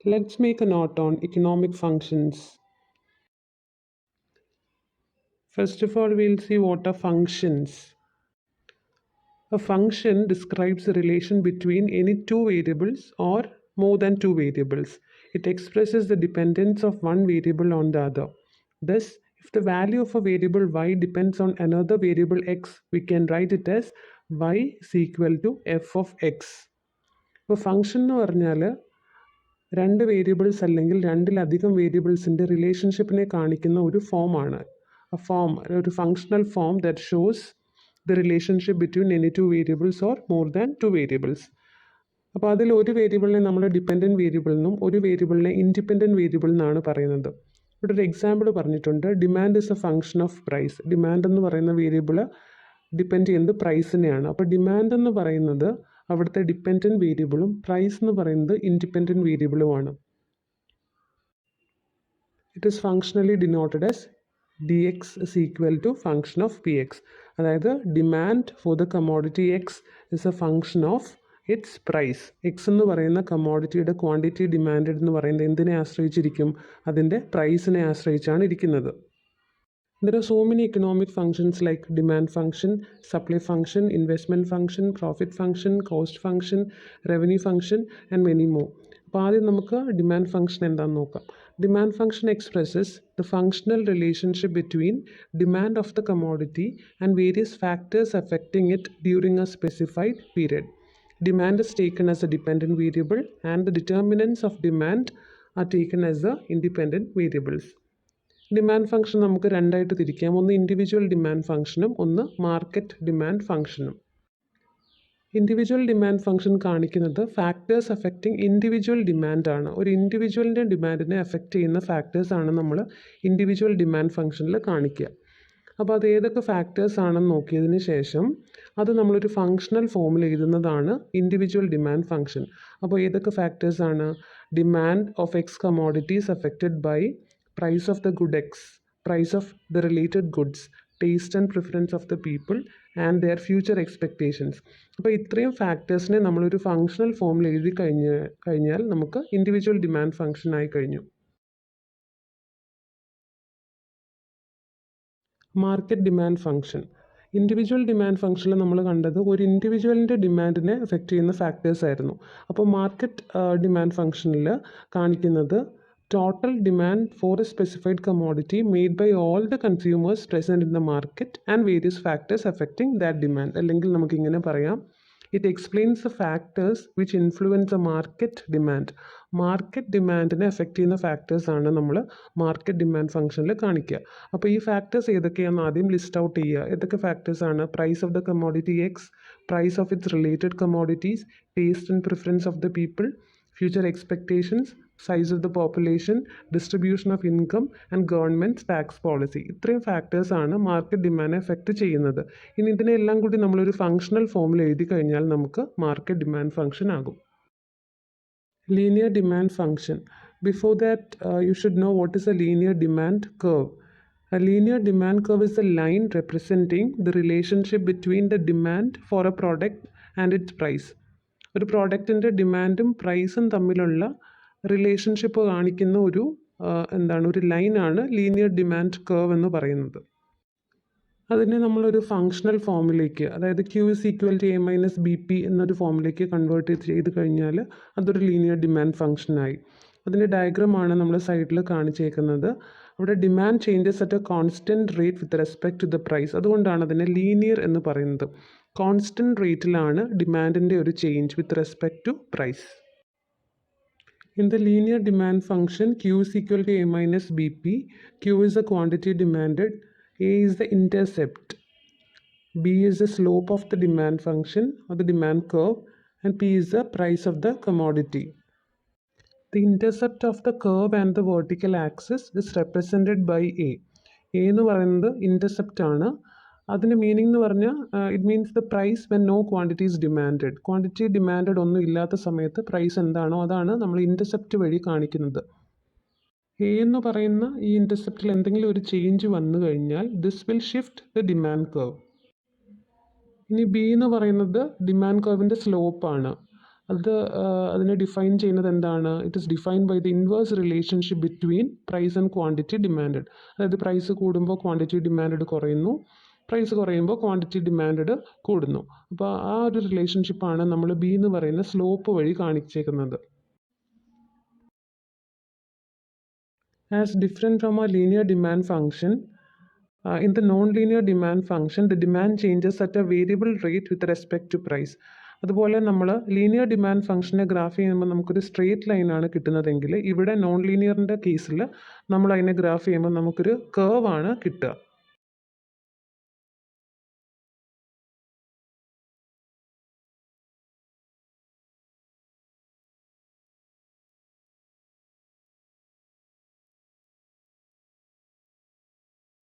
Let's make a note on economic functions. First of all, we'll see what are functions. A function describes the relation between any two variables or more than two variables. It expresses the dependence of one variable on the other. Thus, if the value of a variable y depends on another variable x, we can write it as y is equal to f of x. ഇപ്പോൾ function എന്ന് പറഞ്ഞാൽ രണ്ട് variables അല്ലെങ്കിൽ രണ്ടിലധികം വേരിയബിൾസിൻ്റെ റിലേഷൻഷിപ്പിനെ കാണിക്കുന്ന ഒരു ഫോമാണ്. ഒരു functional form that shows the relationship between any two variables or more than two variables. അപ്പോൾ അതിൽ ഒരു വേരിയബിളിനെ നമ്മൾ ഡിപ്പെൻഡൻറ്റ് വേരിയബിൾ എന്നും ഒരു വേരിയബിളിനെ ഇൻഡിപെൻഡൻറ്റ് വേരിയബിൾ എന്നാണ് പറയുന്നത്. ഇവിടെ ഒരു എക്സാമ്പിൾ പറഞ്ഞിട്ടുണ്ട്. Demand is a function of price. Demand എന്ന് പറയുന്ന വേരിയബിൾ ഡിപ്പെൻഡ് ചെയ്യുന്നത് പ്രൈസിനെയാണ്. അപ്പോൾ ഡിമാൻഡ് എന്ന് പറയുന്നത് അവിടുത്തെ ഡിപ്പെൻഡൻറ്റ് വേരിയബിളും പ്രൈസ് എന്ന് പറയുന്നത് ഇൻഡിപെൻഡൻറ്റ് വേരിയബിളുമാണ്. It is functionally denoted as d x is equal to function of p x. അതായത് demand for the commodity x is a function of its price. X എന്ന് പറയുന്ന കമോഡിറ്റിയുടെ ക്വാണ്ടിറ്റി ഡിമാൻഡ് എന്ന് പറയുന്നത് എന്തിനെ ആശ്രയിച്ചിരിക്കും? അതിൻ്റെ പ്രൈസിനെ ആശ്രയിച്ചാണ് ഇരിക്കുന്നത്. There are so many economic functions like demand function, supply function, investment function, profit function, cost function, revenue function and many more. അപ്പോൾ ആദ്യം നമുക്ക് ഡിമാൻഡ് ഫംഗ്ഷൻ എന്താണെന്ന് നോക്കാം. Demand function expresses the functional relationship between demand of the commodity and various factors affecting it during a specified period. Demand is taken as a dependent variable and the determinants of demand are taken as the independent variables. Demand function നമുക്ക് രണ്ടായിട്ട് തിരിക്കാം. ഒന്ന് individual demand ഫംഗ്ഷനും ഒന്ന് market demand ഫംഗ്ഷനും. Individual demand function കാണിക്കുന്നത് factors affecting individual ഡിമാൻഡാണ്. ഒരു ഇൻഡിവിജ്വലിൻ്റെ ഡിമാൻഡിനെ affect ചെയ്യുന്ന ഫാക്ടേഴ്സാണ് നമ്മൾ ഇൻഡിവിജ്വൽ ഡിമാൻഡ് ഫംഗ്ഷനിൽ കാണിക്കുക. അപ്പോൾ അത് ഏതൊക്കെ ഫാക്ടേഴ്സ് ആണെന്ന് നോക്കിയതിന് ശേഷം അത് നമ്മളൊരു ഫങ്ഷണൽ ഫോമിൽ എഴുതുന്നതാണ് ഇൻഡിവിജ്വൽ ഡിമാൻഡ് ഫംഗ്ഷൻ. അപ്പോൾ ഏതൊക്കെ ഫാക്ടേഴ്സാണ്? Demand of x commodities affected by price of the good x, price of the related goods, taste and preference of the people and their future expectations. അപ്പോൾ ഇത്രയും ഫാക്ടേഴ്സിനെ നമ്മളൊരു ഫങ്ഷണൽ ഫോമിൽ എഴുതി കഴിഞ്ഞാൽ നമുക്ക് ഇൻഡിവിജ്വൽ ഡിമാൻഡ് ഫംഗ്ഷൻ ആയി കഴിഞ്ഞു. Market demand function. Individual demand ഫംഗ്ഷനിൽ നമ്മൾ കണ്ടത് ഒരു ഇൻഡിവിജ്വലിൻ്റെ ഡിമാൻഡിനെ എഫക്റ്റ് ചെയ്യുന്ന ഫാക്ടേഴ്സ് ആയിരുന്നു. അപ്പോൾ മാർക്കറ്റ് ഡിമാൻഡ് ഫംഗ്ഷനിൽ കാണിക്കുന്നത് total demand for a specified commodity made by all the consumers present in the market and various factors affecting that demand. അല്ലെങ്കിൽ നമുക്ക് ഇങ്ങനെ പറയാം, it explains the factors which influence the market demand. Market ഡിമാൻഡിനെ effect ചെയ്യുന്ന ഫാക്ടേഴ്സാണ് നമ്മൾ market demand ഫംഗ്ഷനിൽ കാണിക്കുക. അപ്പോൾ ഈ ഫാക്ടേഴ്സ് ഏതൊക്കെയാണെന്ന് ആദ്യം ലിസ്റ്റ് ഔട്ട് ചെയ്യുക. ഏതൊക്കെ ഫാക്ടേഴ്സാണ്? Price of the commodity X, price of its related commodities, taste and preference of the people, future expectations, size of the population, distribution of income and government tax policy. ഇത്രയും ഫാക്ടേഴ്സാണ് market ഡിമാൻഡിനെ effect ചെയ്യുന്നത്. ഇനി ഇതിനെല്ലാം കൂടി നമ്മളൊരു functional ഫോമിൽ എഴുതി കഴിഞ്ഞാൽ നമുക്ക് മാർക്കറ്റ് ഡിമാൻഡ് ഫംഗ്ഷൻ ആകും. Linear demand function. Before that you should know what is a linear demand curve. A linear demand curve is a line representing the relationship between the demand for a product and its price. ഒരു പ്രോഡക്റ്റിൻ്റെ ഡിമാൻഡും പ്രൈസും തമ്മിലുള്ള relationship കാണിക്കുന്ന ഒരു ലൈനാണ് linear demand curve എന്ന് പറയുന്നത്. അതിനെ നമ്മളൊരു ഫങ്ഷണൽ ഫോമിലേക്ക്, അതായത് q is equal to a minus b p എന്നൊരു ഫോമിലേക്ക് കൺവേർട്ട് ചെയ്ത് കഴിഞ്ഞാൽ അതൊരു ലീനിയർ ഡിമാൻഡ് ഫംഗ്ഷനായി. അതിൻ്റെ ഡയഗ്രമാണ് നമ്മൾ സൈഡിൽ കാണിച്ചേക്കുന്നത്. അവിടെ demand changes at a constant rate with respect to the price. അതുകൊണ്ടാണ് അതിനെ ലീനിയർ എന്ന് പറയുന്നത്. കോൺസ്റ്റൻറ്റ് റേറ്റിലാണ് ഡിമാൻഡിൻ്റെ ഒരു change with respect to price. In the linear demand function Q is equal to A minus BP. Q is the quantity demanded, A is the intercept, B is the slope of the demand function or the demand curve and P is the price of the commodity. The intercept of the curve and the vertical axis is represented by A. A എന്ന് പറയുന്നത് intercept ആണ്. അതിൻ്റെ meaning എന്ന് പറഞ്ഞാൽ it means the price when no quantity is demanded. Quantity demanded ഒന്നും ഇല്ലാത്ത സമയത്ത് price എന്താണോ അതാണ് നമ്മൾ ഇൻ്റർസെപ്റ്റ് വഴി കാണിക്കുന്നത്. എ എന്ന് പറയുന്ന ഈ ഇൻ്റർസെപ്റ്റിൽ എന്തെങ്കിലും ഒരു ചേഞ്ച് വന്നു കഴിഞ്ഞാൽ this will shift the demand curve. ഇനി ബി എന്ന് പറയുന്നത് ഡിമാൻഡ് കർവിൻ്റെ സ്ലോപ്പാണ്. അത് അതിനെ ഡിഫൈൻ ചെയ്യുന്നത് എന്താണ്? It is defined by the inverse relationship between price and quantity demanded. അതായത് പ്രൈസ് കൂടുമ്പോൾ ക്വാണ്ടിറ്റി ഡിമാൻഡഡ് കുറയുന്നു, പ്രൈസ് കുറയുമ്പോൾ ക്വാണ്ടിറ്റി ഡിമാൻഡഡ് കൂടുന്നു. അപ്പോൾ ആ ഒരു റിലേഷൻഷിപ്പാണ് നമ്മൾ ബി എന്ന് പറയുന്ന സ്ലോപ്പ് വഴി കാണിച്ചേക്കുന്നത്. As different from a linear demand function, in the non-linear demand function, the demand changes at a variable rate with respect to price. അതുപോലെ നമ്മൾ ലീനിയർ ഡിമാൻഡ് ഫംഗ്ഷനെ ഗ്രാഫ് ചെയ്യുമ്പോൾ നമുക്കൊരു സ്ട്രെയിറ്റ് ലൈനാണ് കിട്ടുന്നതെങ്കിൽ ഇവിടെ നോൺ ലീനിയറിൻ്റെ കേസിൽ നമ്മൾ അതിനെ ഗ്രാഫ് ചെയ്യുമ്പോൾ നമുക്കൊരു കേർവാണ് കിട്ടുക.